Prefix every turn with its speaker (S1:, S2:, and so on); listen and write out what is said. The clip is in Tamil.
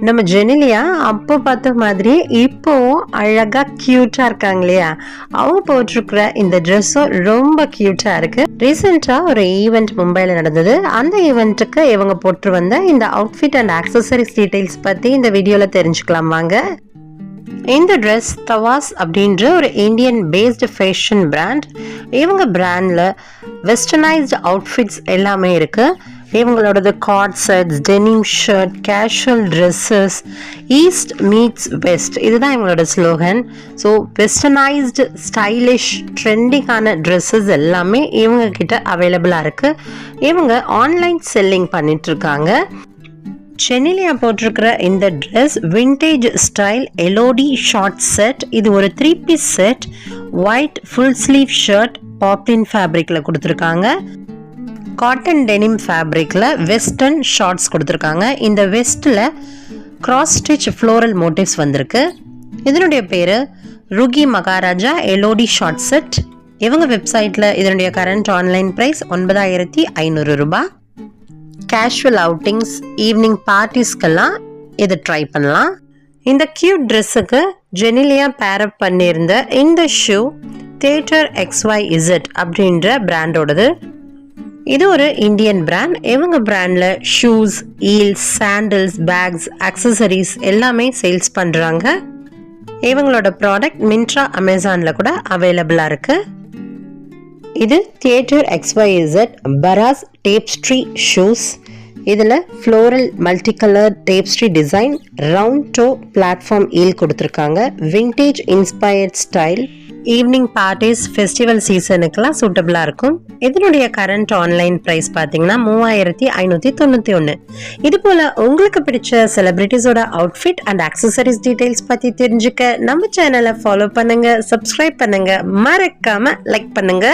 S1: நம்ம ஜெனிலியா அப்போ பார்த்த மாதிரி இப்போவும் அழகா கியூட்டா இருக்காங்க இல்லையா? அவங்க போட்டிருக்கிற இந்த ட்ரெஸ்ஸும் ரொம்ப கியூட்டா இருக்கு. ரீசெண்டா ஒரு ஈவெண்ட் மும்பைல நடந்தது. அந்த ஈவெண்ட்டுக்கு இவங்க போட்டு வந்த இந்த அவுட்ஃபிட் அண்ட் ஆக்சசரிஸ் டீடைல்ஸ் பத்தி இந்த வீடியோல தெரிஞ்சுக்கலாம் வாங்க. இந்த ட்ரெஸ் தவாஸ் அப்படின்ற ஒரு இந்தியன் பேஸ்டு ஃபேஷன் பிராண்ட். இவங்க பிராண்ட்ல வெஸ்டர்னைஸ்டு அவுட்ஃபிட்ஸ் எல்லாமே இருக்கு. இவங்களோடது coord sets, denim shirt, casual dresses, east meets west, இதுதான் இவங்களோட ஸ்லோகன். ஸோ வெஸ்டர்னைஸ்டு ஸ்டைலிஷ் ட்ரெண்டிங்கான ட்ரெஸ்ஸஸ் எல்லாமே இவங்க கிட்ட அவைலபிளாக இருக்கு. இவங்க ஆன்லைன் செல்லிங் பண்ணிட்டு இருக்காங்க. சென்னிலியா போட்டிருக்கிற இந்த dress vintage style Elodie short set. இது ஒரு 3 piece set. White full sleeve shirt poplin ஃபேப்ரிக்ல கொடுத்துருக்காங்க. காட்டன் டெனிம் ஃபேப்ரிக்ல வெஸ்டர்ன் ஷார்ட்ஸ் கொடுத்துருக்காங்க. இந்த வெஸ்ட்ல கிராஸ் ஸ்டிச் ஃப்ளோரல் மோட்டிவ்ஸ் வந்திருக்கு. இதனுடைய பேரு Ruki Maharaja Elodie short set. இவங்க வெப்சைட்ல இதனுடைய கரண்ட் ஆன்லைன் பிரைஸ் 9500 ரூபாய். கேஷுவல் அவுட்டிங்ஸ், ஈவினிங் பார்ட்டிஸ்க்கெல்லாம் இதை ட்ரை பண்ணலாம். இந்த கியூட் ட்ரெஸ்ஸுக்கு ஜெனிலியா பேரப் பண்ணியிருந்த இந்த ஷூ தியேட்டர் XYZ அப்படின்ற பிராண்டோடது. இது ஒரு இந்தியன் பிராண்ட். இவங்க பிராண்ட்ல shoes, heels, sandals, bags, accessories எல்லாமே சேல்ஸ் பண்றாங்க. இவங்களோட ப்ராடக்ட் மின்ட்ரா, அமேசான்ல கூட அவைலபிளா இருக்கு. இது தியேட்டர் XYZ பராஸ் டேப்ஸ்ட்ரி ஷூஸ். இதில் floral multi colour tapestry design, round toe platform heel கொடுத்துருக்காங்க. Vintage inspired style. Evening parties, festival சீசனுக்கெல்லாம் சூட்டபிளாக இருக்கும். இதனுடைய கரண்ட் ஆன்லைன் ப்ரைஸ் பார்த்தீங்கன்னா 3591. இது போல் உங்களுக்கு பிடிச்ச செலிபிரிட்டிஸோட அவுட்ஃபிட் அண்ட் ஆக்சசரிஸ் டீடைல்ஸ் பற்றி தெரிஞ்சுக்க நம்ம சேனலை ஃபாலோ பண்ணுங்க, சப்ஸ்கிரைப் பண்ணுங்க, மறக்காம லைக் பண்ணுங்க.